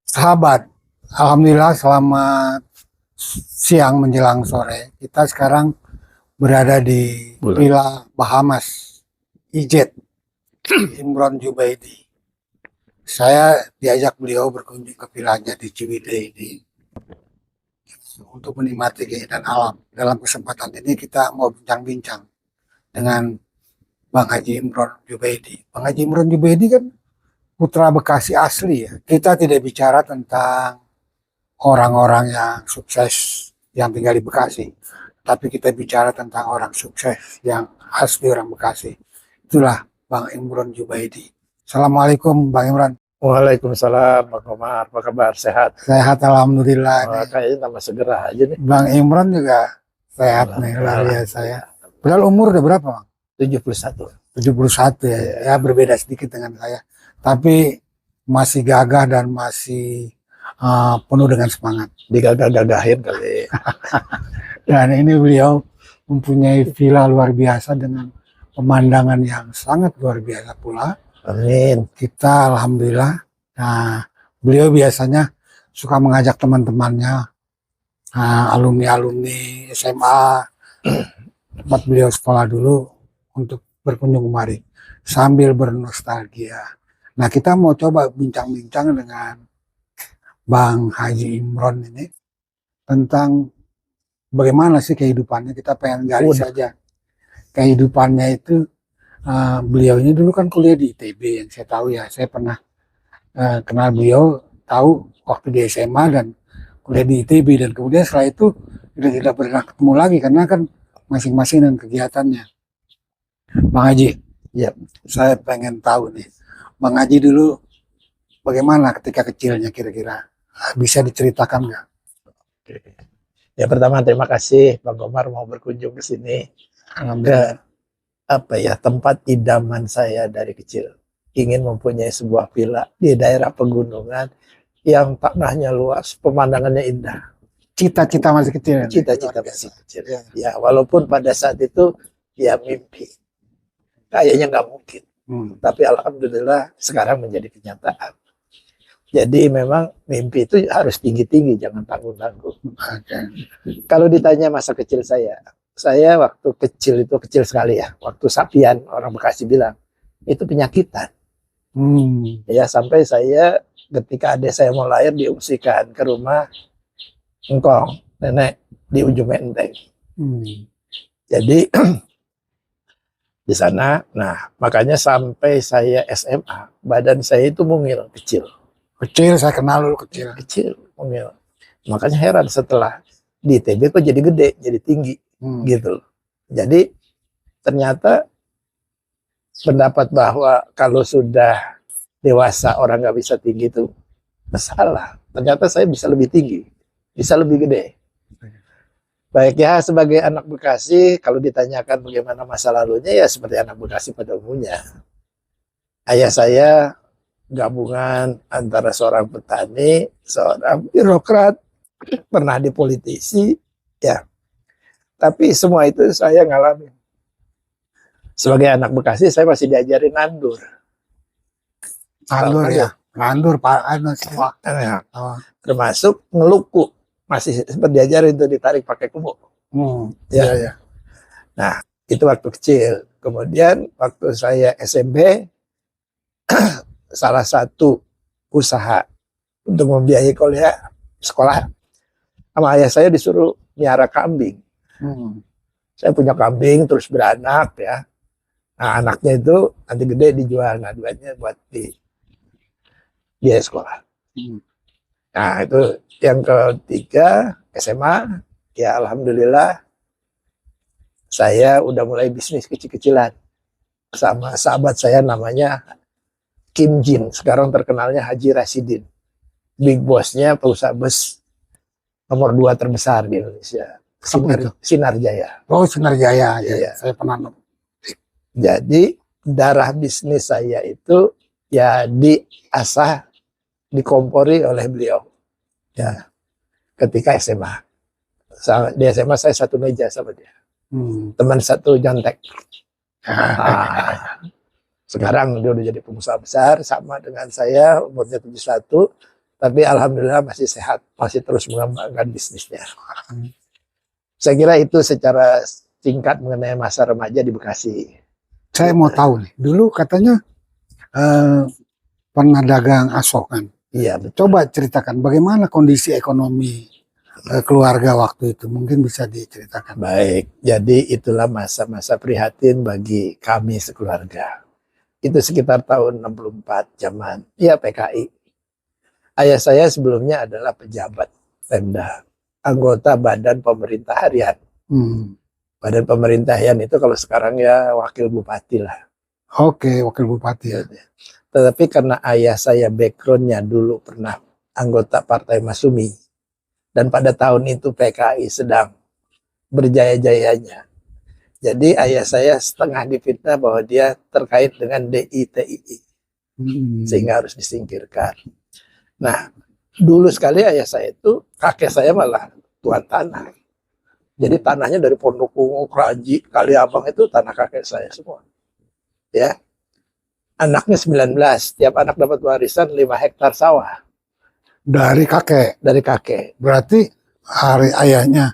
Sahabat, alhamdulillah selamat siang menjelang sore. Kita sekarang berada di Villa Bahamas, Ijet, Imron Jubaidi. Saya diajak beliau berkunjung ke villanya di Ciwidey ini untuk menikmati keindahan alam. Dalam kesempatan ini kita mau bincang-bincang dengan Bang Haji Imron Jubaidi. Bang Haji Imron Jubaidi kan putra Bekasi asli ya. Kita tidak bicara tentang orang-orang yang sukses yang tinggal di Bekasi, tapi kita bicara tentang orang sukses yang asli orang Bekasi. Itulah Bang Imron Jubaidi. Assalamualaikum Bang Imron. Waalaikumsalam Bang Komar, apa kabar? Sehat? Sehat alhamdulillah. Kayaknya tambah segera aja nih. Bang Imron juga sehat nih, luar biasa ya. Padahal umur udah berapa Bang? 71. 71 ya, ya berbeda sedikit dengan saya. Tapi masih gagah dan masih penuh dengan semangat. Digagah-gagahin kali. Dan ini beliau mempunyai villa luar biasa dengan pemandangan yang sangat luar biasa pula. Amin. Kita alhamdulillah. Nah, beliau biasanya suka mengajak teman-temannya, alumni-alumni SMA, tempat beliau sekolah dulu, untuk berkunjung kemari sambil bernostalgia. Nah, kita mau coba bincang-bincang dengan Bang Haji Imron ini tentang bagaimana sih kehidupannya. Kita pengen gali saja kehidupannya itu. Beliau ini dulu kan kuliah di ITB yang saya tahu ya. Saya pernah kenal beliau, tahu waktu di SMA dan kuliah di ITB, dan kemudian setelah itu sudah tidak pernah ketemu lagi karena kan masing-masing dengan kegiatannya. Bang Haji, ya, saya pengen tahu nih, Bang Haji dulu bagaimana ketika kecilnya kira-kira? Bisa diceritakan nggak? Ya, pertama terima kasih Bang Komar mau berkunjung ke sini. Ke tempat idaman saya dari kecil. Ingin mempunyai sebuah villa di daerah pegunungan yang tanahnya luas, pemandangannya indah. Cita-cita masih kecil. Cita-cita masih kecil. Ya, walaupun pada saat itu ya mimpi. Kayaknya nggak mungkin. Tapi alhamdulillah sekarang menjadi kenyataan. Jadi memang mimpi itu harus tinggi-tinggi, jangan tanggung-tanggung. Kalau ditanya masa kecil saya waktu kecil itu kecil sekali ya. Waktu sapian, orang Bekasi bilang, itu penyakitan. Ya, sampai saya ketika adik saya mau lahir diungsikan ke rumah engkong, nenek di ujung Menteng. Jadi di sana, nah makanya sampai saya SMA, badan saya itu mungil, kecil. Kecil, saya kenal dulu kecil. Kecil, mungil. Makanya heran setelah di ITB kok jadi gede, jadi tinggi. Gitu. Jadi ternyata pendapat bahwa kalau sudah dewasa orang nggak bisa tinggi itu salah. Ternyata saya bisa lebih tinggi, bisa lebih gede. Baik ya, sebagai anak Bekasi, kalau ditanyakan bagaimana masa lalunya ya seperti anak Bekasi pada umumnya. Ayah saya gabungan antara seorang petani, seorang birokrat, pernah di politisi, ya. Tapi semua itu saya ngalamin. Sebagai anak Bekasi, saya masih diajarin nandur. Nandur ya? Nandur, Pak. Termasuk ngeluku. Masih sempat diajarin itu ditarik pakai kubu. Ya. Nah, itu waktu kecil. Kemudian waktu saya SMP, salah satu usaha untuk membiayai kuliah sekolah, sama ayah saya disuruh miara kambing. Saya punya kambing terus beranak ya. Nah, anaknya itu nanti gede dijual, nah duitnya buat di biaya sekolah. Nah, itu yang ketiga SMA, ya alhamdulillah saya udah mulai bisnis kecil-kecilan sama sahabat saya namanya Kim Jin, sekarang terkenalnya Haji Rasidin, big bossnya perusahaan bus nomor 2 terbesar di Indonesia. Sinar Jaya. Oh, Sinar Jaya. Ya. Saya pernah. Jadi darah bisnis saya itu ya diasah, dikompori oleh beliau. Ya, ketika SMA. Di SMA saya satu meja sama dia. Teman satu nyontek. Nah, sekarang dia udah jadi pengusaha besar sama dengan saya, umurnya 71, tapi alhamdulillah masih sehat, masih terus mengembangkan bisnisnya. Saya kira itu secara singkat mengenai masa remaja di Bekasi. Saya mau tahu nih, dulu katanya pernah dagang aso kan. Iya, betul. Coba ceritakan bagaimana kondisi ekonomi keluarga waktu itu, mungkin bisa diceritakan. Baik, jadi itulah masa-masa prihatin bagi kami sekeluarga. Itu sekitar tahun 64 zaman ya PKI. Ayah saya sebelumnya adalah pejabat Pemda, anggota Badan Pemerintah Harian. Badan Pemerintah Harian itu kalau sekarang ya wakil bupati lah. Oke, wakil bupati ya. Tetapi karena ayah saya backgroundnya dulu pernah anggota Partai Masyumi, dan pada tahun itu PKI sedang berjaya-jayanya. Jadi ayah saya setengah difitnah bahwa dia terkait dengan DITII, sehingga harus disingkirkan. Nah, dulu sekali ayah saya itu, kakek saya malah tuan tanah. Jadi tanahnya dari Pondokungo, Kranji, Kaliabang itu tanah kakek saya semua. Ya, anaknya 19, tiap anak dapat warisan 5 hektar sawah. Dari kakek. Dari kakek. Berarti hari ayahnya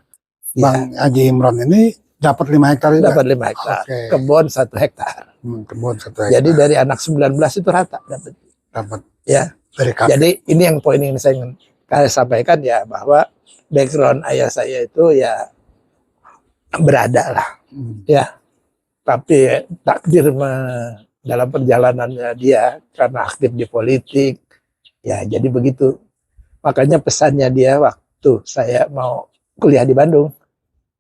Bang Haji Imron ini dapat 5 hektar juga? Dapat 5 hektar. Oke. Kebun 1 hektar. Kebun 1 hektar. Jadi dari anak 19 itu rata dapat. Dapat Ya. dari kakek. Jadi ini yang poin yang saya ingin sampaikan ya, bahwa background ayah saya itu ya berada lah. Ya. Tapi takdir dalam perjalanannya dia karena aktif di politik, ya jadi begitu. Makanya pesannya dia waktu saya mau kuliah di Bandung,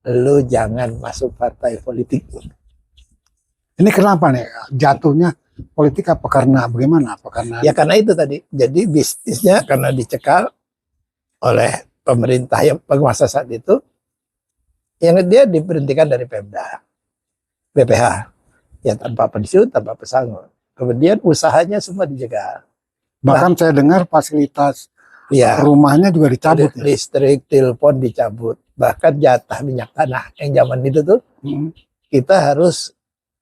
lu jangan masuk partai politik. Ini kenapa nih jatuhnya politik, apa karena bagaimana? Apa karena Ya karena itu tadi. Jadi bisnisnya karena dicekal oleh pemerintah yang penguasa saat itu, yang dia diberhentikan dari Pemda, BPH, ya tanpa pensiun, tanpa pesangon. Kemudian usahanya semua dijegal. bahkan saya dengar fasilitas Ya, rumahnya juga dicabut ya? listrik, telepon dicabut. Bahkan jatah minyak tanah yang zaman itu tuh kita harus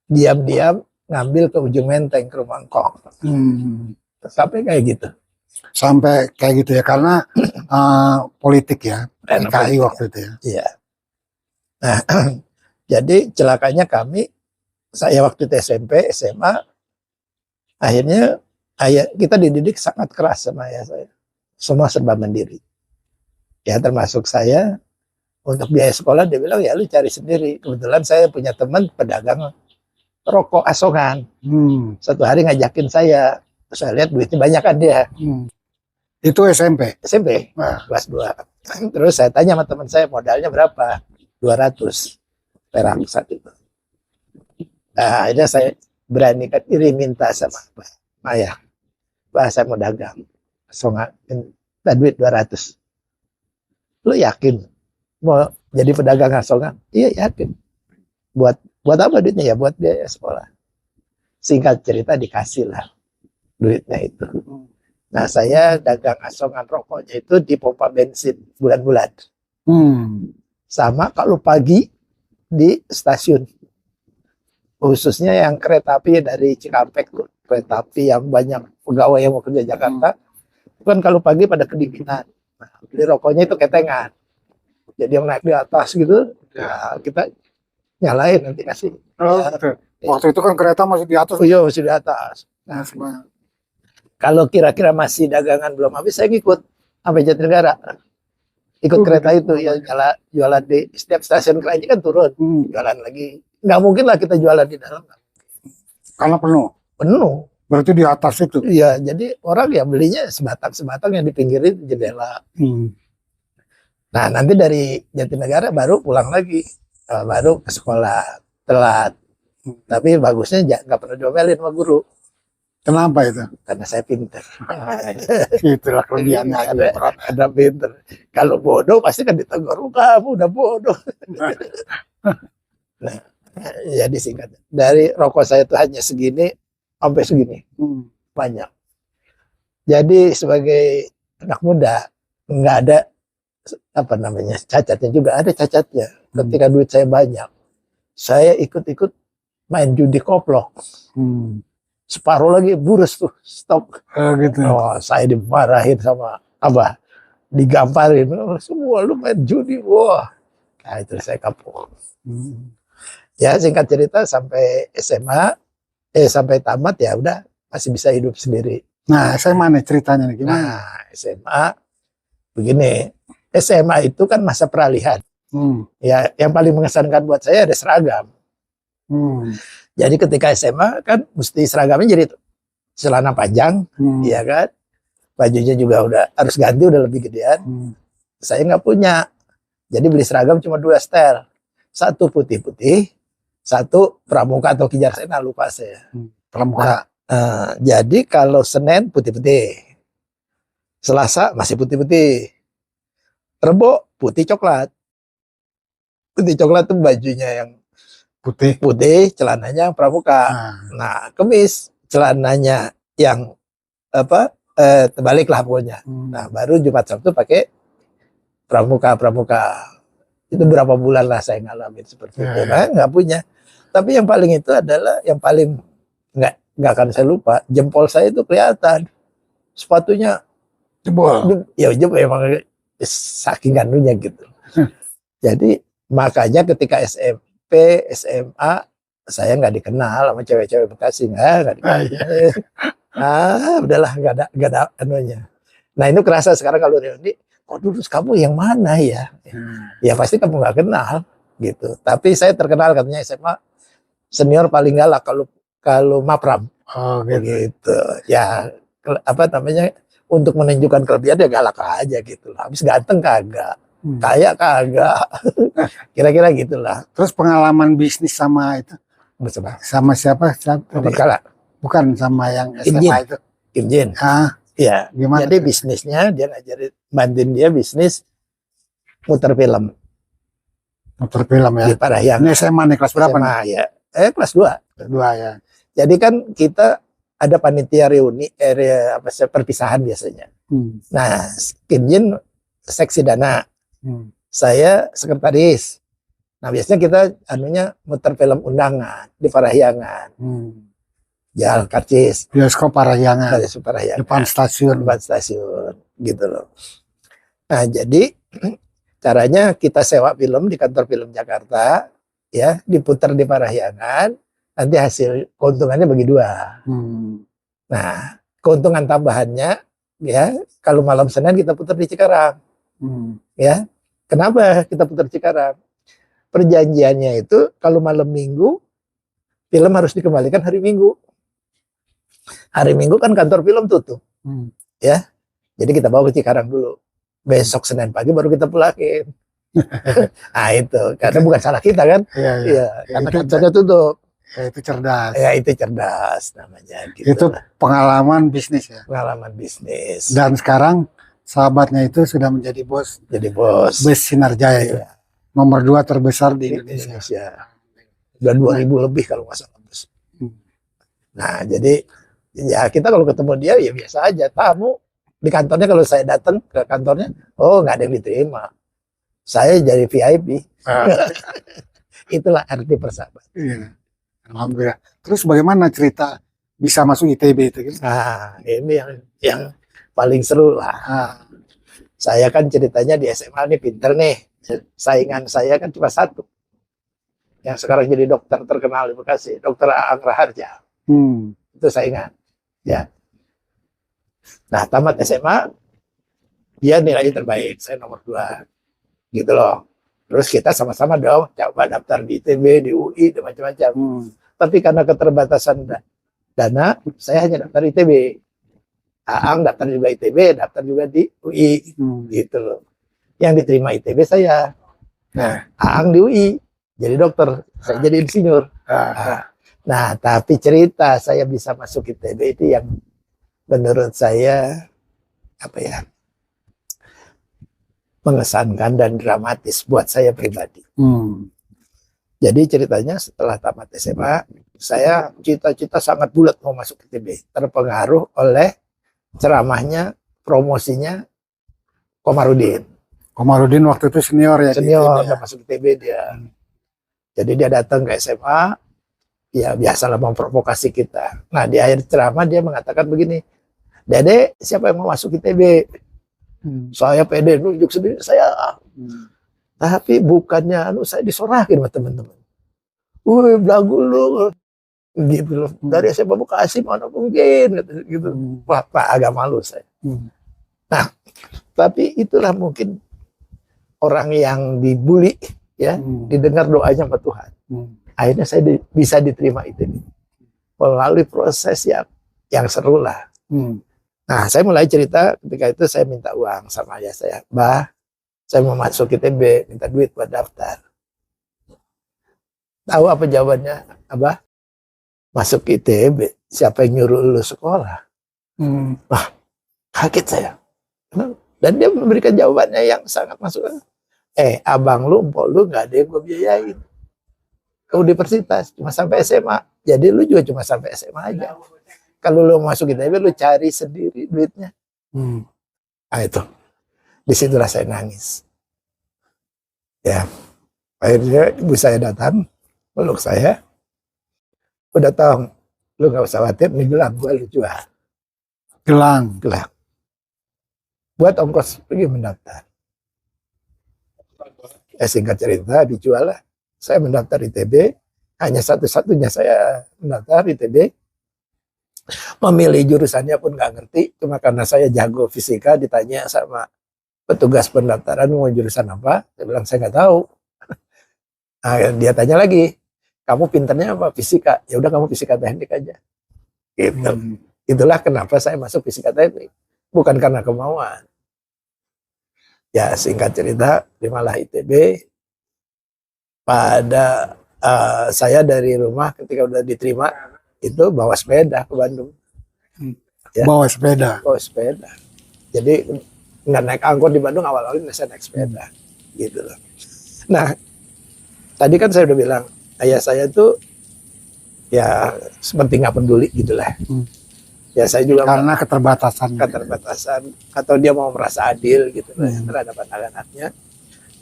diam-diam ngambil ke ujung Menteng, ke rumah engkong. Sampai kayak gitu. Sampai kayak gitu ya, karena politik ya, PKI waktu itu ya. Iya. Nah, jadi celakanya saya waktu itu SMP, SMA, akhirnya kita dididik sangat keras sama ayah saya. Semua serba mandiri. Ya termasuk saya, untuk biaya sekolah dia bilang ya lu cari sendiri. Kebetulan saya punya teman pedagang rokok asongan. Satu hari ngajakin saya lihat duitnya banyak kan dia. Itu SMP? SMP, kelas 2. Terus saya tanya sama teman saya, modalnya berapa? 200 perak saat itu. Nah, akhirnya saya beranikan diri minta sama ayah, Pak saya mau dagang asongan, minta duit 200. Lu yakin mau jadi pedagang asongan? Iya yakin. Buat apa duitnya? Ya buat biaya sekolah. Singkat cerita dikasih lah duitnya itu. Nah saya dagang asongan rokoknya itu di pompa bensin bulan-bulan. Sama kalau pagi di stasiun. Khususnya yang kereta api dari Cikampek, kereta api yang banyak pegawai yang mau kerja Jakarta. Kan kalau pagi pada kedinginan. Nah, beli rokoknya itu ketengan. Jadi yang naik di atas gitu, ya kita nyalain nanti kasih. Waktu itu kan kereta masih di atas. Iya masih di atas. Nah, kalau kira-kira masih dagangan belum habis, saya ngikut sampai Jatinegara. Ikut kereta itu ya jualan di setiap stasiun kereta kan turun, jualan lagi. Nggak mungkin lah kita jualan di dalam. Karena penuh. Penuh. Berarti di atas itu. Iya, jadi orang ya belinya sebatang-sebatang yang di pinggirin jendela. Nah, nanti dari Jatinegara baru pulang lagi. Baru ke sekolah, telat. Tapi bagusnya nggak pernah diomelin sama guru. Kenapa itu? Karena saya pinter. Itulah kelebihannya. Ada pinter. Kalau bodoh pasti kan ditegur, kamu udah bodoh. Nah, jadi singkat. Dari rokok saya itu hanya segini, sampai segini. Banyak. Jadi sebagai anak muda, nggak ada cacatnya juga. Ada cacatnya. Ketika duit saya banyak, saya ikut-ikut main judi koplok. Hmm. Separuh lagi burus tuh stok. Gitu. Oh, saya dimarahin sama abah, digamparin. Oh, semua lu main judi, wah. Nah, itu saya kapok. Hmm. Ya singkat cerita sampai SMA, sampai tamat ya udah masih bisa hidup sendiri. Nah, SMA nih ceritanya nih gimana? Nah, SMA begini. SMA itu kan masa peralihan. Hmm. Ya, yang paling mengesankan buat saya ada seragam. Hmm. Jadi ketika SMA kan mesti seragamnya jadi celana panjang, Hmm. ya kan? Bajunya juga udah harus ganti, udah lebih gedean. Hmm. Saya nggak punya. Jadi beli seragam cuma 2 setel. Satu putih-putih, satu pramuka atau kejar sena, lupa saya. Pramuka. Jadi kalau Senin putih-putih, Selasa masih putih-putih, Rebo putih coklat. Putih coklat tuh bajunya yang Putih. putih, celananya pramuka. Nah, Kemis celananya yang apa? Terbalik lah pokoknya. Nah, baru Jumat Sabtu pakai pramuka. Itu berapa bulan lah saya ngalamin seperti itu. Nah, nggak punya. Tapi yang paling itu adalah yang paling nggak akan saya lupa. Jempol saya itu kelihatan. Sepatunya Jebol. ya jempol emang saking ganunya gitu. Jadi makanya ketika SMP, SMA saya nggak dikenal sama cewek-cewek Bekasi, nggak dikenal. Udahlah nggak ada anunya. Nah ini kerasa sekarang kalau reuni, kok dulu kamu yang mana ya? Ya pasti kamu nggak kenal gitu. Tapi saya terkenal katanya SMA senior paling galak kalau mapram. Oh gitu. Ya apa namanya, untuk menunjukkan kelebihan ya galak aja gitu lah. Habis ganteng kagak, kaya kagak. Kira-kira gitulah. Terus pengalaman bisnis sama itu sama siapa? Kala. Bukan sama yang Kim SMA itu. Kim Jin. Ya, gimana? jadi bisnisnya dia ngajarin, bantuin dia bisnis muter film. Muter film ya. Di Parahyangan. Ini SMA nih kelas berapa? SMA, ya. Kelas 2. 2 ya. Jadi kan kita ada panitia reuni, perpisahan biasanya. Nah, Kim Jin seksi dana. Saya sekretaris. Nah, biasanya kita muter film undangan di Parahyangan. Jalan karcis. Bioskop Parahyangan. Depan stasiun. Gitu loh. Nah, jadi caranya kita sewa film di kantor film Jakarta, ya, diputar di Parahyangan, nanti hasil keuntungannya bagi 2. Nah, keuntungan tambahannya, ya, kalau malam Senin kita putar di Cikarang. Ya, kenapa kita putar Cikarang? Perjanjiannya itu kalau malam Minggu film harus dikembalikan hari Minggu. Hari Minggu kan kantor film tutup. Ya. Jadi kita bawa ke Cikarang dulu. Besok Senin pagi baru kita pulangin. Nah itu, karena bukan salah kita kan. Iya, karena kantornya tutup. Itu cerdas. Ya itu cerdas namanya. Gitu. Itu pengalaman bisnis ya. Pengalaman bisnis. Dan sekarang sahabatnya itu sudah menjadi bos. Jadi bos. Bus Sinarjaya itu. Nomor 2 terbesar di Indonesia. Udah 2000 lebih kalau nggak salah. Nah jadi ya kita kalau ketemu dia ya biasa aja. Tamu di kantornya, kalau saya datang ke kantornya, oh nggak ada yang diterima. Saya jadi VIP. Itulah arti persahabatan. Iya. Alhamdulillah. Terus bagaimana cerita bisa masuk ITB itu? Nah ini yang paling seru lah. Saya kan ceritanya di SMA nih pinter nih. Saingan saya kan cuma 1. Yang sekarang jadi dokter terkenal di Bekasi, Dokter Aang Raharja. Itu saingan. Ya. Nah, tamat SMA, dia nilai terbaik, saya nomor 2. Gitu loh. Terus kita sama-sama dong, coba daftar di ITB, di UI, dan macam-macam. Tapi karena keterbatasan dana, saya hanya daftar ITB. Aang daftar juga ITB, daftar juga di UI. Gitu loh. Yang diterima ITB saya. Nah, Aang di UI, jadi dokter, saya jadi insinyur. Nah, tapi cerita saya bisa masuk ITB itu yang menurut saya apa ya, mengesankan dan dramatis buat saya pribadi. Jadi ceritanya setelah tamat SMA, saya cita-cita sangat bulat mau masuk ITB, terpengaruh oleh ceramahnya, promosinya Komarudin. Komarudin waktu itu senior ya. Senior, udah masuk ITB dia. Jadi dia datang ke SMA, ya biasalah memprovokasi kita. Nah di akhir ceramah dia mengatakan begini, Dede siapa yang mau masuk ITB? Saya pede nunjuk sendiri saya. Tapi bukannya saya disorakin sama teman-teman. Wih belagu lu gitu loh. Dari SMA Bekasi mana mungkin gitu. Wah Pak agak malu saya. Nah tapi itulah mungkin orang yang dibully ya, didengar doanya sama Tuhan. Akhirnya saya bisa diterima ITB melalui proses yang seru lah. Nah saya mulai cerita ketika itu saya minta uang sama ayah saya, Bah saya mau masuk ITB, minta duit buat daftar. Tahu apa jawabannya, Abah? Masuk ITB, siapa yang nyuruh lu sekolah? Wah, kaget saya. Dan dia memberikan jawabannya yang sangat masuk. Abang lu, empok lu gak ada yang gue biayain ke universitas, cuma sampai SMA. Jadi lu juga cuma sampai SMA aja. Kalau lu masuk ITB, lu cari sendiri duitnya. Nah itu. Disitulah saya nangis. Ya, akhirnya ibu saya datang, peluk saya. Udah tahu, lu gak usah khawatir, nih gelang gua lu jual. Gelang. Buat ongkos pergi mendaftar. Singkat cerita, dijual lah. Saya mendaftar ITB, hanya satu-satunya saya mendaftar ITB. Memilih jurusannya pun gak ngerti, cuma karena saya jago fisika, ditanya sama petugas pendaftaran mau jurusan apa, saya bilang saya nggak tahu. Nah, dia tanya lagi, kamu pinternya apa? Fisika. Ya udah kamu fisika teknik aja. Gitu. Itulah kenapa saya masuk fisika teknik, bukan karena kemauan. Ya singkat cerita, terimalah ITB. Pada saya dari rumah ketika udah diterima itu bawa sepeda ke Bandung. Ya. Bawa sepeda. Jadi nggak naik angkot di Bandung, awal-awalnya saya naik sepeda gitu loh. Nah tadi kan saya udah bilang ayah saya tuh ya seperti nggak peduli gitulah. Ya saya juga karena keterbatasan atau dia mau merasa adil gitu loh terhadap anak-anaknya.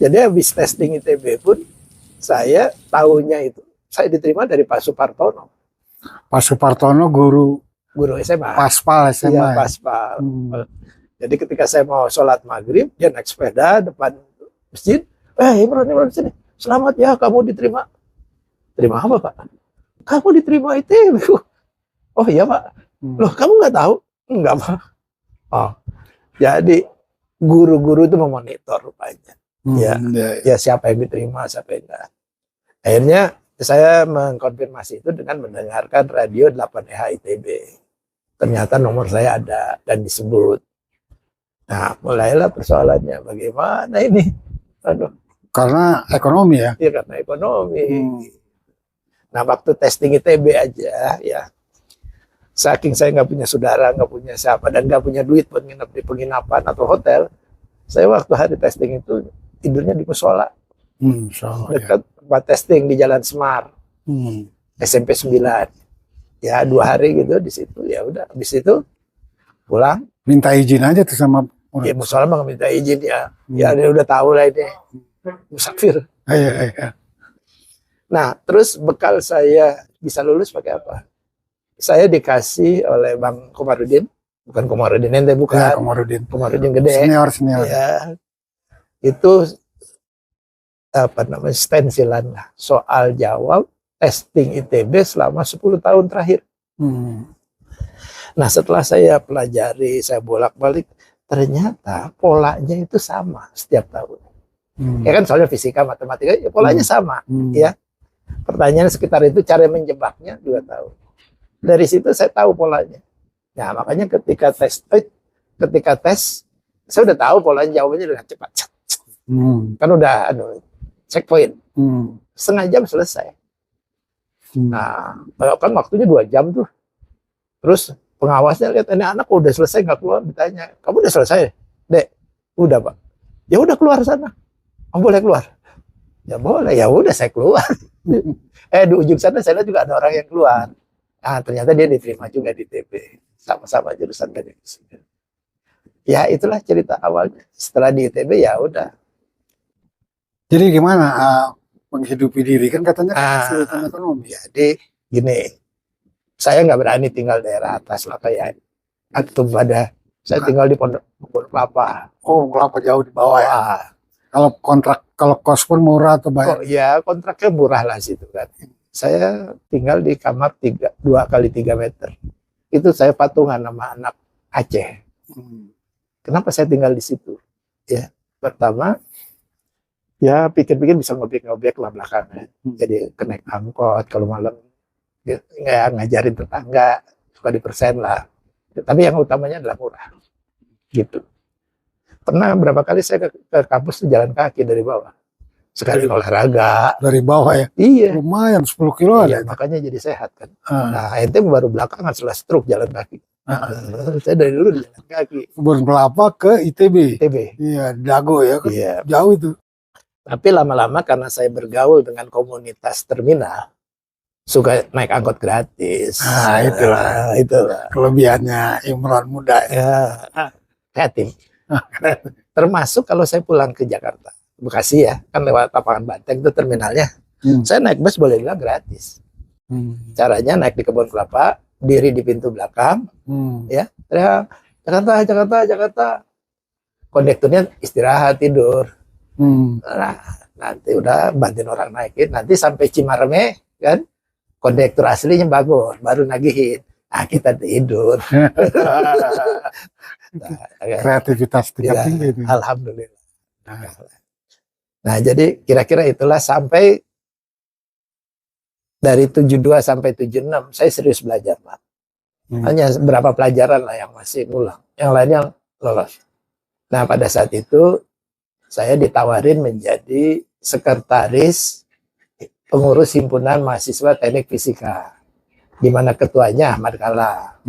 Jadi habis testing ITB pun saya tahunya itu saya diterima dari Pak Supartono. Pak Supartono guru SMA. Paspal SMA. Iya, Paspal. Jadi ketika saya mau sholat maghrib, dia naik sepeda depan masjid. Imran sini. Selamat ya, kamu diterima. Terima apa Pak? Kamu diterima ITB. Oh iya Pak. Loh kamu nggak tahu? Enggak Pak. Oh, jadi guru-guru itu memonitor rupanya. Ya siapa yang diterima, siapa yang enggak. Akhirnya saya mengkonfirmasi itu dengan mendengarkan radio 8EH ITB. Ternyata nomor saya ada dan disebut. Nah, mulailah persoalannya. Bagaimana ini? Aduh. Karena ekonomi ya? Iya, karena ekonomi. Nah, waktu testing ITB aja, ya. Saking saya nggak punya saudara, nggak punya siapa, dan nggak punya duit buat nginep di penginapan atau hotel, saya waktu hari testing itu tidurnya di musola. Dekat tempat testing di Jalan Semar. SMP 9. Ya, 2 hari gitu di situ. Ya udah, habis itu pulang. Minta izin aja tuh sama ya musola mah minta izin ya. Ya dia udah tahu lah ini musafir. Nah terus bekal saya bisa lulus pakai apa? Saya dikasih oleh Bang Komarudin, bukan Komarudin ente bukan. Ya, Komarudin gede. Senior. Ya, itu apa namanya stensilan lah soal jawab testing ITB selama 10 tahun terakhir. Nah setelah saya pelajari, saya bolak-balik, ternyata polanya itu sama setiap tahun. Ya kan soalnya fisika, matematika, ya polanya sama. Ya, pertanyaan sekitar itu, cara menjebaknya 2 tahun. Dari situ saya tahu polanya. Nah makanya ketika tes, saya udah tahu polanya jawabannya dengan cepat. Kan udah checkpoint. Setengah jam selesai. Nah kan waktunya 2 jam tuh. Terus pengawasnya lihat ini anak udah selesai nggak keluar, ditanya, kamu udah selesai, Dek? Udah Pak. Ya udah keluar sana. Kamu boleh keluar? Ya boleh. Ya udah saya keluar. Di ujung sana saya lihat juga ada orang yang keluar. Nah ternyata dia diterima juga di ITB, sama-sama jurusan teknik mesin. Ya itulah cerita awalnya. Setelah di ITB ya udah. Jadi gimana menghidupi diri kan katanya kesulitan ekonomi. Jadi gini, saya nggak berani tinggal daerah atas lah kayak antum pada. Saya tinggal di Pondok Kelapa. Oh, Kelapa jauh di bawah ya. Ah, Kalau kontrak, kalau kos pun murah atau bayar? kok ya kontraknya murah lah situ kan. Saya tinggal di kamar 2 x 3 meter. Itu saya patungan sama anak Aceh. Hmm. Kenapa saya tinggal di situ? Ya, pertama, ya pikir-pikir bisa ngobek-ngobek lah belakangnya. Jadi kenaik angkot kalau malam, ya, ngajarin tetangga, suka dipersen lah. Tapi yang utamanya adalah murah, gitu. Pernah berapa kali saya ke kampus tuh jalan kaki dari bawah. Sekali olahraga. Dari bawah ya? Iya. Lumayan 10 kilo Iya, ada. makanya jadi sehat kan. Ah. Nah, ente baru belakangan setelah stroke jalan kaki. Saya dari dulu jalan kaki. Kebun Kelapa ke ITB. TB. Iya, Dago ya kan. Iya. Jauh itu. Tapi lama-lama karena saya bergaul dengan komunitas terminal, suka naik angkot gratis. Ah, itulah. Itulah. Kelebihannya Imron muda ya. Ya, kreatif. Termasuk kalau saya pulang ke Jakarta, Bekasi ya, kan lewat lapangan Banteng itu terminalnya. Saya naik bus boleh bilang gratis. Caranya naik di Kebun Kelapa, diri di pintu belakang, ya, teriak, Jakarta, Jakarta, Jakarta. Kondekturnya istirahat tidur. Nah, nanti udah bantuin orang naikin, nanti sampai Cimareme kan, kondektur aslinya bangun, baru nagihin. Nah, kita tidur. Kreativitas tingkat Ya, tinggi itu. alhamdulillah. Nah, jadi kira-kira itulah sampai dari 72 sampai 76 saya serius belajar, Pak. Hanya beberapa pelajaran lah yang masih ngulang, yang lainnya lolos. Nah, pada saat itu saya ditawarin menjadi sekretaris pengurus himpunan mahasiswa teknik fisika, di mana ketuanya Ahmad Kala.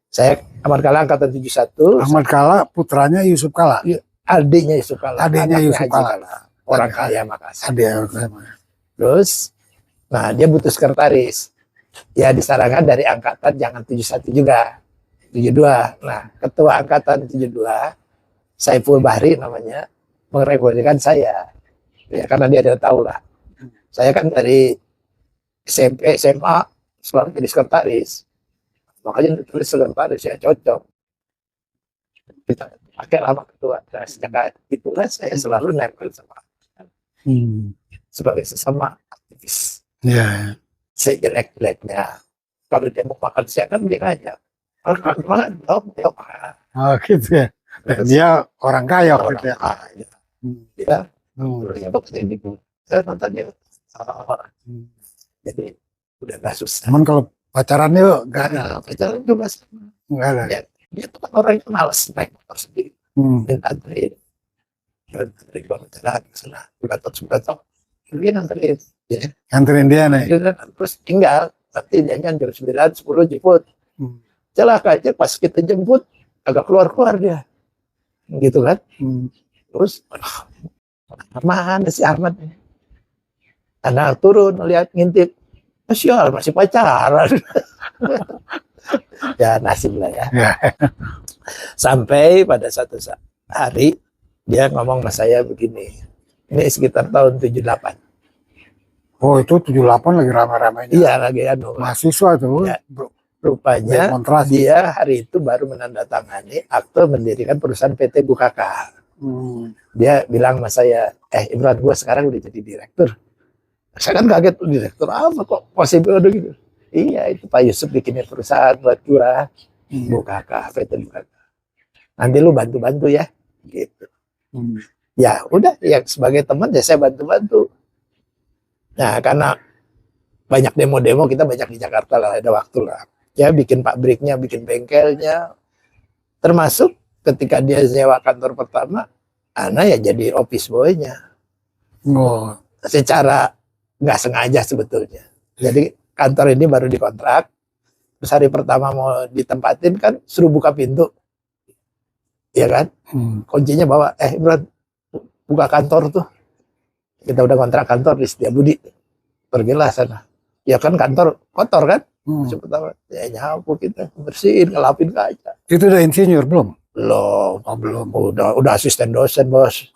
Saya Ahmad Kala angkatan 71. Ahmad Kala putranya Yusuf Kala. Adiknya Yusuf Kala. Adiknya Yusuf Haji Kala. Orang kaya Makassar. Adik. Terus, nah dia butuh sekretaris. Ya disarankan dari angkatan jangan 71 juga. 72. Nah, ketua angkatan 72, Saiful Bahri namanya, merekomendasikan saya. Ya karena dia udah tahu lah. Saya kan dari SMP, SMA selalu jadi sekretaris. Makanya ditulis sekretaris ya cocok. Kita pakai lama ketua. Nah, sejak itulah saya selalu nempel sama sebagai sesama aktivis. Ya. Saya jelek-jeleknya. Kalau dia mau makan siang kan dia ngajak. Makan dong, dia makan. Oh gitu ya. Dia orang kaya Orang gitu ya. kaya. Dia Hmm. dia kesini. Saya nonton dia. Jadi udah gak susah. Cuman kalau pacaran yuk gak ada. Nah, pacaran juga sama. Gak ada. Ya, dia tuh kan orang yang malas naik motor sendiri. Minta anterin. Dari bangun jalan ke sana. Sebelah dia nganterin. Ya. Nganterin dia nih. Terus tinggal. Nanti dia jam 9, 10 jemput. Celaka aja pas kita jemput agak keluar-keluar dia. Gitu kan. Terus mana si Ahmad nih? Anak turun lihat ngintip. Masih pacaran. Ya nasib lah ya. Sampai pada satu hari dia ngomong sama saya begini. Ini sekitar tahun 78. Oh itu 78 lagi ramai-ramainya. Iya lagi mahasiswa tuh. Ya. Rupanya dia hari itu baru menandatangani akte mendirikan perusahaan PT Bukaka. Dia bilang sama saya, Imran gue sekarang udah jadi direktur. Saya kan kaget, direktur apa kok possible udah gitu. Iya itu Pak Yusuf bikinin perusahaan buat gua, Bukaka, PT Bukaka. Nanti lu bantu-bantu ya, gitu. Ya udah, ya sebagai teman ya saya bantu-bantu. Nah karena banyak demo-demo, kita banyak di Jakarta lah, ada waktu lah. Ya bikin pabriknya, bikin bengkelnya. Termasuk ketika dia sewa kantor pertama, Ana ya jadi office boy-nya. Oh. Secara nggak sengaja sebetulnya. Jadi kantor ini baru dikontrak. Terus hari pertama mau ditempatin kan suruh buka pintu. Iya kan? Kuncinya bawa, Imran buka kantor tuh. Kita udah kontrak kantor di Setiabudi. Pergilah sana. Ya kan kantor kotor kan? Pertama, ya nyapu kita, bersihin, ngelapin kaca. Itu udah insinyur belum? Belum. Oh, belum. Udah asisten dosen bos.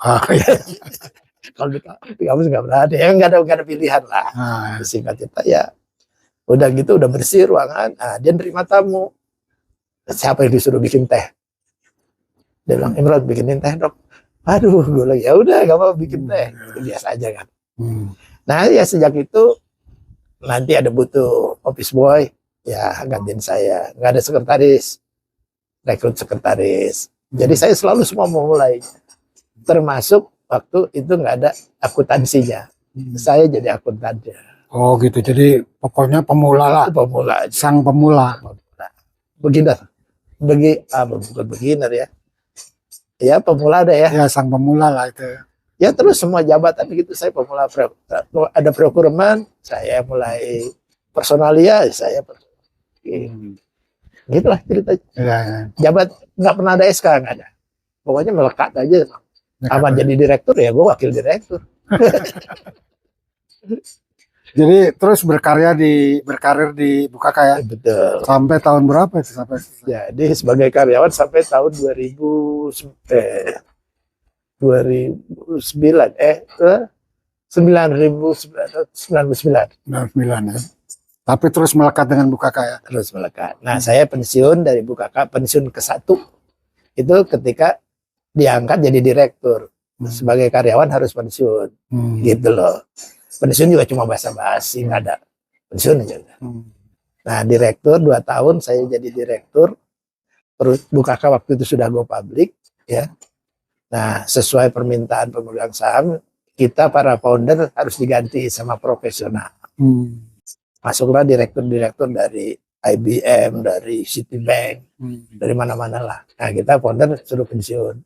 Kalau di kampus nggak berani, ya nggak ada pilihan lah. Singkat cerita ya, Udah gitu udah bersih ruangan, dia nerima tamu. Siapa yang disuruh bikin teh? Dia bilang, Imron bikinin teh dok. Aduh, gue bilang ya udah gak apa bikin teh. Itu biasa aja kan. Nah ya sejak itu nanti ada butuh office boy, ya gantiin saya. Nggak ada sekretaris, rekrut sekretaris. Jadi saya selalu semua memulai. Termasuk waktu itu nggak ada akuntansinya. Saya jadi akuntannya. Oh gitu, jadi pokoknya pemula lah, Pemula aja. sang pemula. Beginner. Bukan beginner ya. Ya pemula ada ya. Ya sang pemula lah itu. Ya terus semua jabatan gitu saya pemula. Ada procurement, saya mulai personalia, saya gitulah ceritanya. Ya, ya. Jabat nggak pernah ada SK, nggak ada. Pokoknya melekat aja. Aman jadi direktur ya gue wakil direktur. Jadi terus berkarir di Bukaka ya. Betul. Sampai tahun berapa itu sampai? Jadi sebagai karyawan sampai tahun 2009 99 ya. Tapi terus melekat dengan Bukaka ya. Terus melekat. Nah, saya pensiun dari Bukaka, pensiun ke-1 itu ketika diangkat jadi direktur. Sebagai karyawan harus pensiun. Gitu loh. Pensiun juga cuma basa-basi, nggak ada pensiun aja. Nah, direktur 2 tahun saya jadi direktur. Terus Bukaka waktu itu sudah go public ya. Nah, sesuai permintaan pemegang saham, kita para founder harus diganti sama profesional. Masuklah direktur-direktur dari IBM, dari Citibank, dari mana-mana lah. Nah, kita founder suruh pensiun.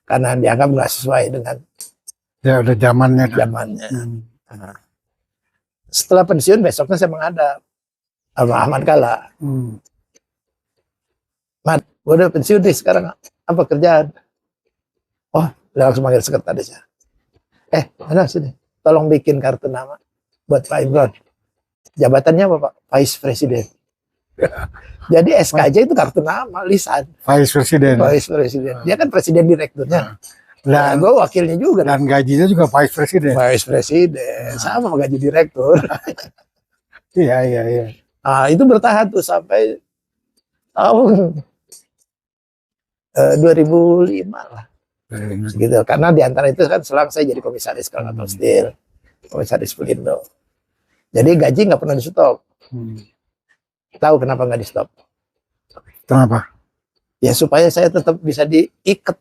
Karena dianggap nggak sesuai dengan ya udah zamannya. Nah, setelah pensiun besoknya saya menghadap sama Ahmad Kala. Mat, gue udah pensiun nih sekarang, apa kerjaan? Oh, udah langsung manggil sekretarisnya. Mana sini, tolong bikin kartu nama buat Pak Imron. Jabatannya apa Pak? Vice President. Jadi SKJ itu kartu nama, lisan. Vice President. Vice President. Dia kan presiden direkturnya. Nah, gue wakilnya juga. Dan gajinya juga Vice President. Vice President. Sama gaji direktur. Iya. Nah, itu bertahan tuh sampai tahun 2005 lah. Gitu. Karena diantara itu kan selang saya jadi komisaris Krakatau Steel. Komisaris Pelindo. Jadi gaji nggak pernah di stop. Tahu kenapa nggak di stop? Kenapa? Ya supaya saya tetap bisa diikat.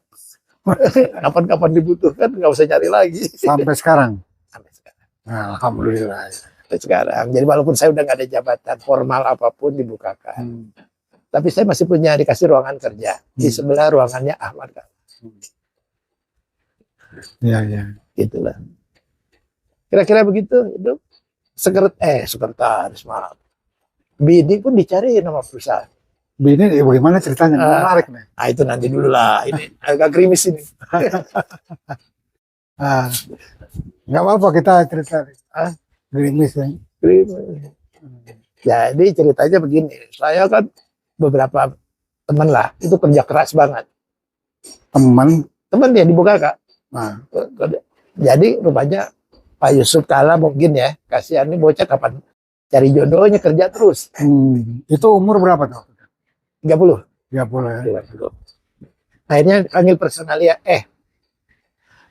Kapan-kapan dibutuhkan nggak usah cari lagi. Sampai sekarang? Sampai sekarang. Nah, alhamdulillah. Sampai sekarang. Jadi walaupun saya udah nggak ada jabatan formal apapun di Bukaka. Tapi saya masih punya dikasih ruangan kerja. Di sebelah ruangannya Ahmad Kala. Iya. Gitulah. Kira-kira begitu. Itu sekretaris maaf. Bini pun dicari nama perusahaan. Bini bagaimana ceritanya? Menarik nih. Nah itu nanti dulu lah. Ini agak krimis ini. Nggak apa-apa kita cerita. Gerimis ya. Krimis. Jadi ceritanya begini. Saya kan beberapa teman lah. Itu kerja keras banget. Teman dia di Bukaka. Nah. Jadi rupanya Pak Yusuf Kala mungkin ya. Kasihan nih bocah kapan cari jodohnya kerja terus. Itu umur berapa tuh? 30. 30 ya. Akhirnya panggil personalia,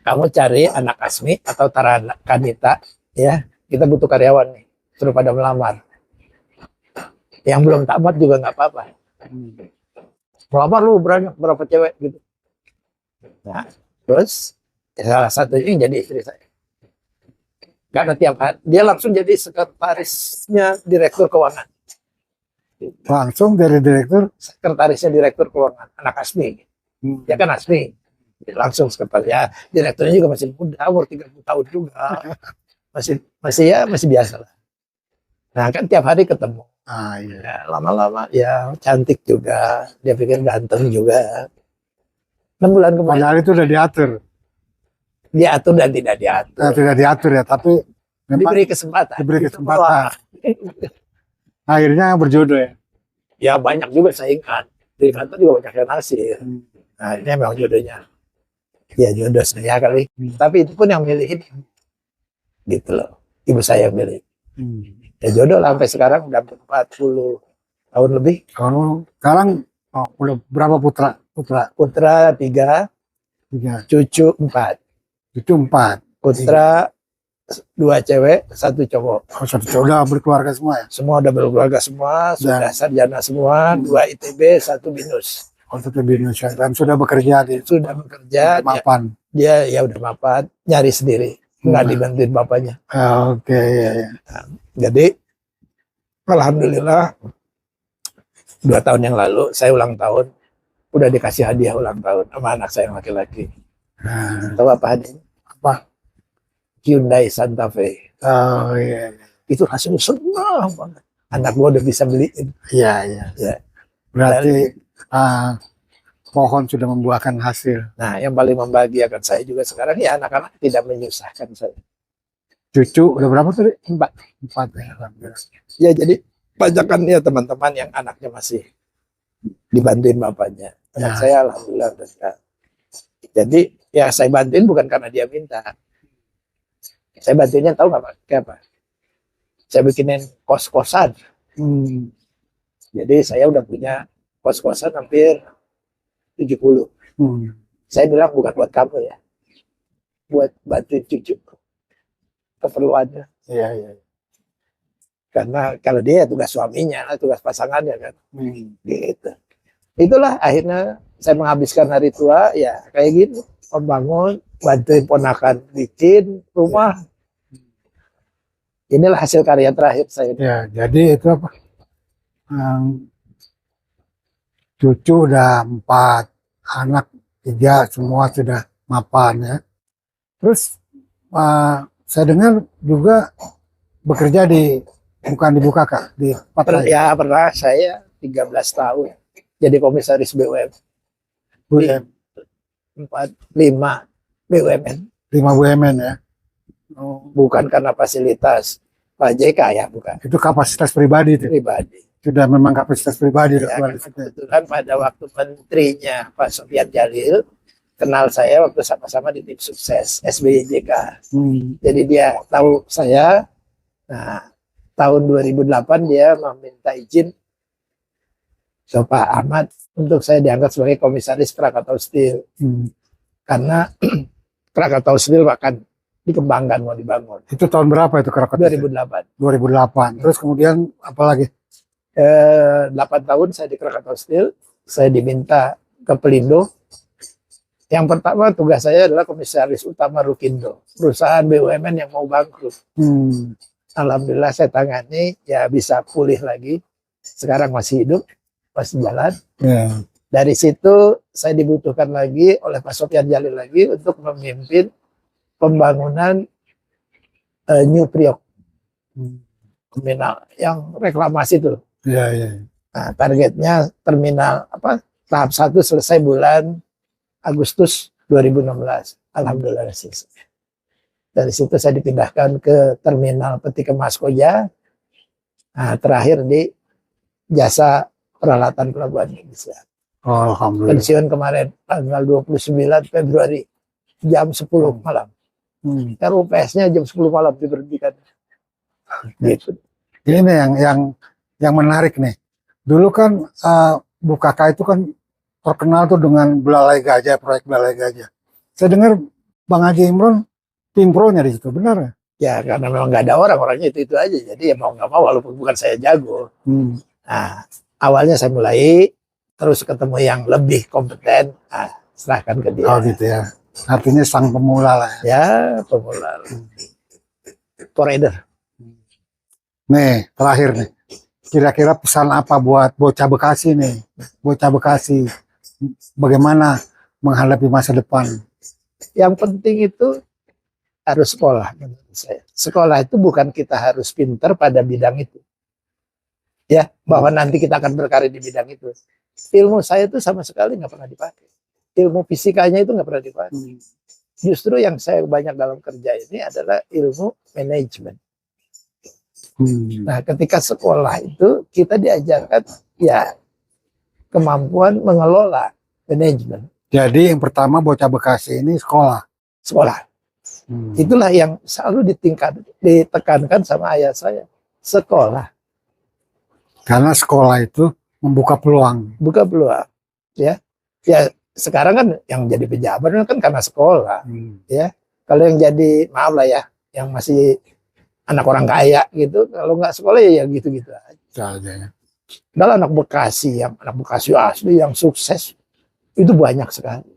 kamu cari anak Asmi atau Tara Kanita, ya, kita butuh karyawan nih, suruh pada melamar. Yang belum tamat juga nggak apa-apa. Melamar lu berapa cewek gitu. Nah, terus salah satunya yang jadi istri saya. Karena tiap hari dia langsung jadi sekretarisnya direktur keuangan. Langsung dari direktur? Sekretarisnya direktur keuangan, anak Asmi. Ya kan Asmi. Langsung sekretaris. Ya, direkturnya juga masih muda, umur 30 tahun juga. Masih biasa lah. Nah kan tiap hari ketemu. Iya. Ya, lama-lama ya cantik juga. Dia pikir ganteng juga. 6 bulan kemudian. Padahal itu udah diatur. Diatur dan tidak diatur. Tidak diatur ya, tapi diberi kesempatan. Akhirnya berjodoh ya? Ya banyak juga saingan. Di kantor juga banyak yang nasir. Nah ini memang jodohnya. Ya jodoh saya kali. Tapi itu pun yang milihin. Gitu loh. Ibu saya yang milih. Ya jodoh lah sampai sekarang udah 40 tahun lebih. Kalau sekarang udah berapa putra? Putra 3, 3, cucu 4. cucu 4. Putra 2 cewek, 1 cowok. Oh, satu udah berkeluarga semua ya? Semua udah berkeluarga semua, sudah sarjana semua, 2 ITB, 1 BINUS. Oh, tetap di Indonesia dan sudah bekerja di Sudah bekerja, mapan. dia ya udah mapan, nyari sendiri, nggak dibantuin bapaknya. Oke, ya. Jadi alhamdulillah 2 tahun yang lalu saya ulang tahun, udah dikasih hadiah ulang tahun sama anak saya yang laki-laki. Nah, Tahu apa hadiahnya? apa? Hyundai Santa Fe. Oh iya, Itu hasil senang banget. Anak gua udah bisa beliin. iya, iya. Ya. Berarti pohon sudah membuahkan hasil. Nah, yang paling membahagiakan saya juga sekarang ya anak-anak tidak menyusahkan saya. Cucu udah berapa tadi? 4. 4 ya. Alhamdulillah. Ya jadi bacakan ya teman-teman yang anaknya masih dibantuin bapaknya. Anak Ya. saya alhamdulillah udah enggak. Jadi ya saya bantuin bukan karena dia minta. Saya bantuinnya tahu nggak Pak? Kayak apa? Saya bikinin kos-kosan. Jadi saya udah punya kos-kosan hampir 70. Saya bilang bukan buat kamu ya. Buat bantuin cucu. Keperluannya. Iya, iya. Karena kalau dia tugas suaminya, tugas pasangannya kan. Gitu. Itulah akhirnya saya menghabiskan hari tua ya kayak gini. Membangun, bantuin ponakan bikin rumah. Inilah hasil karya terakhir saya. Ya, jadi itu apa? Cucu udah 4, anak 3, semua sudah mapan ya. Terus saya dengar juga bekerja bukan di Bukaka, di Pattaya. Ya pernah saya 13 tahun jadi komisaris BUMN. 5 BUMN. 5 BUMN ya. Bukan karena fasilitas Pak JK ya, bukan. Itu kapasitas pribadi itu. Pribadi. Sudah memang kapasitas pribadi. Ya, kebetulan pada waktu menterinya Pak Sofyan Jalil kenal saya waktu sama-sama di tim sukses SBY-JK. Jadi dia tahu saya. Nah, tahun 2008 dia meminta izin ke Pak Ahmad untuk saya diangkat sebagai komisaris Krakatau Steel. Karena Krakatau Steel akan dikembangkan, mau dibangun. Itu tahun berapa itu Krakatau? 2008. 2008. Terus kemudian apa lagi? 8 tahun saya di Krakatau Steel. Saya diminta ke Pelindo. Yang pertama tugas saya adalah komisaris utama Rukindo, perusahaan BUMN yang mau bangkrut. Alhamdulillah saya tangani, ya bisa pulih lagi. Sekarang masih hidup, masih jalan. Dari situ saya dibutuhkan lagi oleh Pak Sofyan Jalil lagi untuk memimpin pembangunan New Priok, terminal yang reklamasi itu. Nah, targetnya terminal tahap 1 selesai bulan Agustus 2016. Alhamdulillah selesai. Dari situ saya dipindahkan ke terminal Peti Kemas Koja. Nah, terakhir di jasa peralatan pelabuhan Indonesia. Oh, alhamdulillah. Pensiun kemarin tanggal 29 Februari jam 10 malam. RUPS-nya jam 10 malam diberhentikan. Gitu. Ini nih yang menarik nih. Dulu kan Bukaka itu kan terkenal tuh dengan belalai gajah, proyek belalai gajah. Saya dengar Bang Haji Imron tim pro-nya di situ, benar ya? Ya karena memang nggak ada orangnya itu aja. Jadi ya mau nggak mau walaupun bukan saya jago. Nah, awalnya saya mulai, terus ketemu yang lebih kompeten, serahkan ke dia. Oh gitu ya. Artinya sang pemula lah. Ya pemula. Forader. Nih terakhir nih. Kira-kira pesan apa buat bocah Bekasi nih? Bocah Bekasi. Bagaimana menghadapi masa depan? Yang penting itu harus sekolah menurut saya. Sekolah itu bukan kita harus pintar pada bidang itu. Ya, bahwa nanti kita akan berkarir di bidang itu. Ilmu saya itu sama sekali nggak pernah dipakai. Ilmu fisikanya itu nggak pernah dipakai. Justru yang saya banyak dalam kerja ini adalah ilmu manajemen. Nah, ketika sekolah itu kita diajarkan ya kemampuan mengelola manajemen. Jadi yang pertama bocah Bekasi ini sekolah. Itulah yang selalu ditekankan sama ayah saya. sekolah. Karena sekolah itu membuka peluang. Buka peluang. Ya, sekarang kan yang jadi pejabat kan karena sekolah. Ya, kalau yang jadi, maaf lah ya, yang masih anak orang kaya gitu, kalau nggak sekolah ya gitu-gitu aja. Kalau anak Bekasi asli yang sukses itu banyak sekali.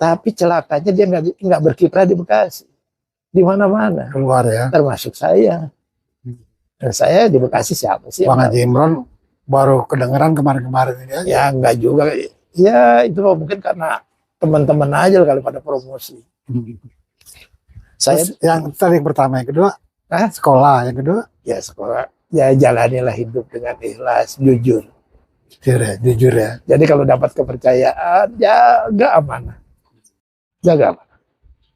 Tapi celakanya dia nggak berkiprah di Bekasi, di mana-mana. Keluar ya. Termasuk saya. Dan saya di Bekasi siapa sih? Bang Haji Imron baru kedengeran kemarin-kemarin ini aja. Ya nggak juga. Ya itu mungkin karena teman-teman aja kali pada promosi. Saya yang tadi yang pertama, yang kedua sekolah, yang kedua ya sekolah. Ya jalanilah hidup dengan ikhlas, jujur. Jujur ya. Jadi kalau dapat kepercayaan, jaga amanah.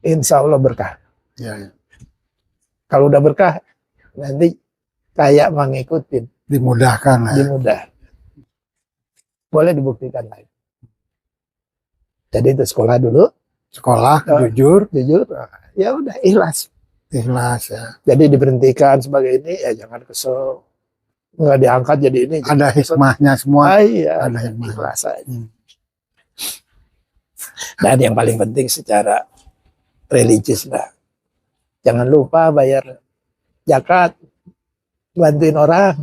Insya Allah berkah. Ya. Kalau udah berkah, nanti kayak mengikutin. Dimudahkan. Dimudah. Boleh dibuktikan lagi. Jadi itu sekolah dulu. Sekolah, jujur. Ya udah ikhlas ya. Jadi diberhentikan sebagai ini, ya jangan kesel. Nggak diangkat jadi ini. Ada hikmahnya semua. Iya, ada hikmah. Ikhlas aja. Dan yang paling penting secara religius lah. Jangan lupa bayar zakat, bantuin orang.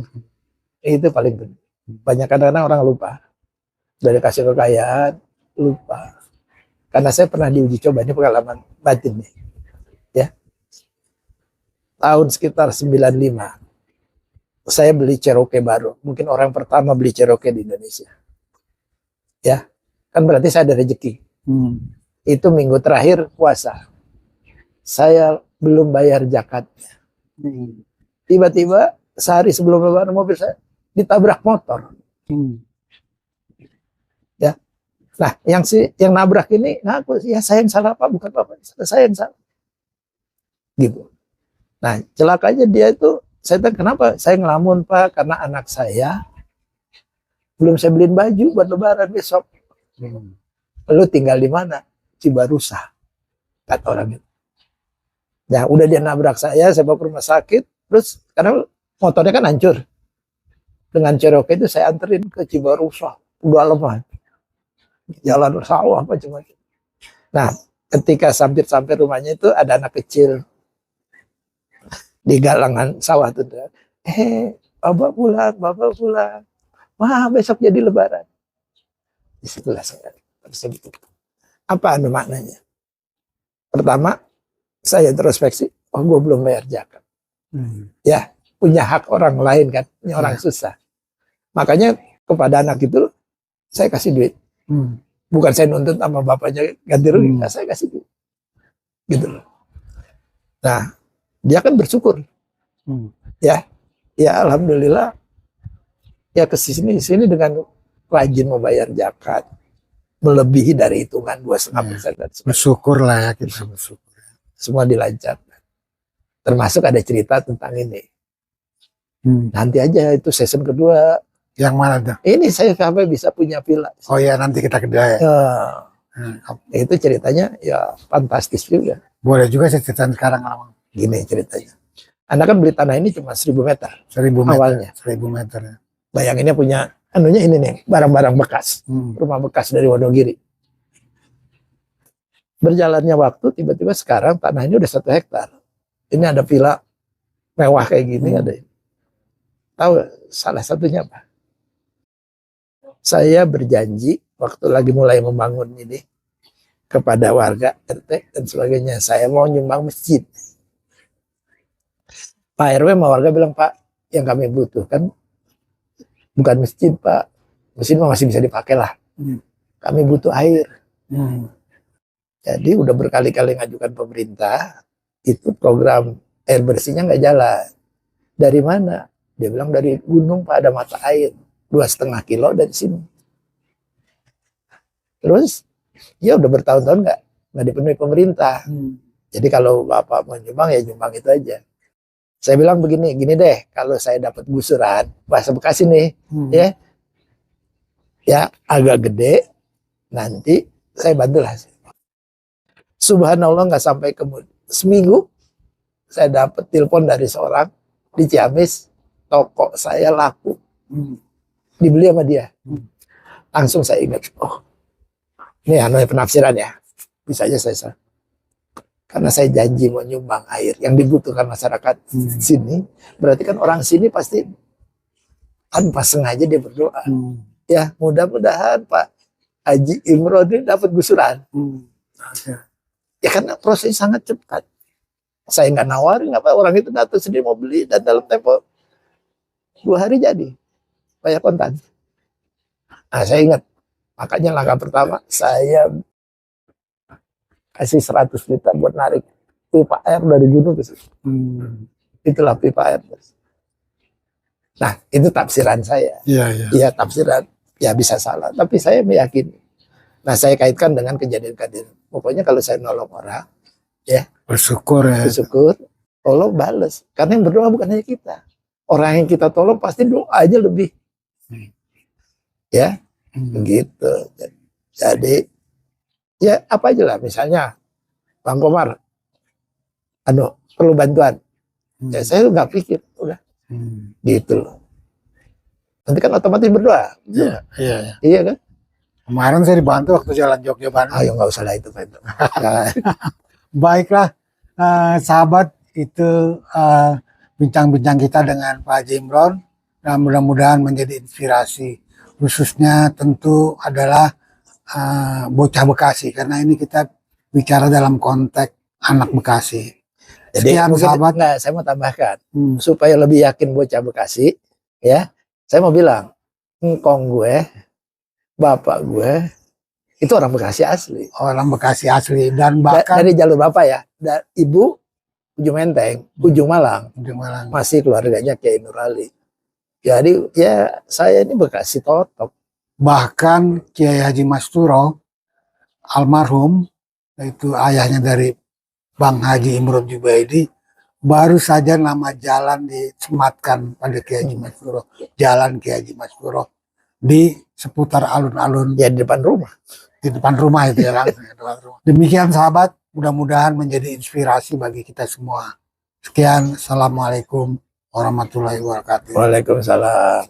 Itu paling penting. Banyak kadang-kadang orang lupa. Dari kasih kekayaan, lupa. Karena saya pernah diuji coba, ini pengalaman batin nih. Ya. Tahun sekitar 95. Saya beli Cherokee baru. Mungkin orang pertama beli Cherokee di Indonesia. Ya. Kan berarti saya ada rezeki. Itu minggu terakhir puasa. Saya belum bayar zakatnya. Tiba-tiba sehari sebelum lebaran mobil saya ditabrak motor. Ya. Nah, yang nabrak ini ngaku, ya saya yang salah Pak, bukan Bapak. Saya yang salah. Gitu. Nah, celakanya dia itu, saya tanya kenapa? Saya ngelamun Pak, karena anak saya belum saya beliin baju buat lebaran besok. Lu tinggal di mana? Cibarusa, kata orang itu. Nah, udah dia nabrak saya bawa ke rumah sakit, terus karena motornya kan hancur. Dengan Cherokee itu saya anterin ke Cibarusa, udah lemah. Jalan sawah macam-macam. Nah, ketika sampai rumahnya itu ada anak kecil di galangan sawah tuh. Bapak pulang. Wah, besok jadi lebaran. Disitulah saya tersebut. Apa maknanya? Pertama, saya introspeksi, gue belum bayar zakat. Ya, punya hak orang lain kan, punya orang susah. Makanya kepada anak itu saya kasih duit. Bukan saya nuntut sama bapaknya ganti rugi, saya kasih duit. Gitu loh. Nah, dia kan bersyukur. Ya alhamdulillah. Ya kesini dengan rajin membayar zakat, melebihi dari hitungan 2,5%. Bersyukur lah ya, kita bersyukur. Semua dilancarkan. Termasuk ada cerita tentang ini. Nanti aja itu season kedua. Yang mana tuh? Ini saya sampai bisa punya villa. Oh ya, nanti kita kedua ya. Itu ceritanya ya fantastis juga. Boleh juga saya ceritain sekarang. Gini ceritanya. Anda kan beli tanah ini cuma 1.000 meter. 1.000 meter. Awalnya. 1.000 meter ya. Bayanginnya punya ini nih, barang-barang bekas. Rumah bekas dari Wonogiri. Berjalannya waktu, tiba-tiba sekarang tanahnya udah 1 hektar. Ini ada villa mewah kayak gini. Ada. Tahu salah satunya apa? Saya berjanji waktu lagi mulai membangun ini kepada warga RT dan sebagainya, saya mau nyumbang masjid. Pak RW sama warga bilang, Pak, yang kami butuhkan bukan masjid, Pak. Masjid masih bisa dipakai lah. Kami butuh air. Jadi udah berkali-kali ngajukan pemerintah, itu program air bersihnya nggak jalan. Dari mana? Dia bilang dari gunung Pak, ada mata air 2,5 kilo dari sini. Terus ya udah bertahun-tahun nggak dipenuhi pemerintah. Jadi kalau Bapak mau nyumbang ya nyumbang itu aja. Saya bilang begini, gini deh, kalau saya dapat gusuran bahasa Bekasi nih, ya agak gede, nanti saya bantulah. Subhanallah, nggak sampai seminggu saya dapat telepon dari seorang di Ciamis, toko saya laku, Hmm. dibeli sama dia. Langsung saya ingat, oh ini penafsiran ya, bisa aja saya salah. Karena saya janji mau nyumbang air yang dibutuhkan masyarakat sini, berarti kan orang sini pasti tanpa sengaja dia berdoa. Ya, mudah-mudahan Pak Haji Imron ini dapat gusuran. Ya karena prosesnya sangat cepat. Saya nggak nawarin apa, orang itu datang sendiri mau beli dan dalam tempo 2 hari jadi bayar kontan. Nah, saya ingat, makanya langkah pertama saya kasih 100 liter buat narik pipa air dari gunung ke situ. Itulah pipa air. Nah, itu tafsiran saya. Iya, tafsiran. Ya bisa salah, tapi saya meyakini. Nah, saya kaitkan dengan kejadian-kejadian. Pokoknya kalau saya nolong orang, ya Bersyukur ya. bersyukur, tolong bales. Karena yang berdoa bukan hanya kita. Orang yang kita tolong pasti doa aja lebih. Ya, begitu. Jadi, ya apa aja lah, misalnya Bang Komar perlu bantuan, ya saya nggak pikir, udah gitu loh. Nanti kan otomatis berdoa. Iya kan. Kemarin saya dibantu waktu jalan Jogja Bandung. Ayo nggak usah lah itu Pak. Baiklah, sahabat, itu bincang-bincang kita dengan Pak Haji Imron, dan mudah-mudahan menjadi inspirasi. Khususnya tentu adalah bocah Bekasi, karena ini kita bicara dalam konteks anak Bekasi. Jadi Sekian sahabat. Enggak, saya mau tambahkan supaya lebih yakin bocah Bekasi, ya. Saya mau bilang, engkong gue, bapak gue, itu orang Bekasi asli. Orang Bekasi asli, dan bahkan Dari jalur bapak ya, ibu Ujung Menteng, Ujung Malang, masih keluarganya Kiai Nur Ali. Jadi ya saya ini Bekasi totok. Bahkan Kiai Haji Masturo almarhum, itu ayahnya dari Bang Haji Imron Jubaidi, baru saja nama jalan disematkan pada Kiai Haji Masturo, Jalan Kiai Haji Masturo, di seputar alun-alun. Ya di depan rumah. Di depan rumah itu ya langsung. Demikian sahabat, mudah-mudahan menjadi inspirasi bagi kita semua. Sekian, assalamualaikum warahmatullahi wabarakatuh. Waalaikumsalam.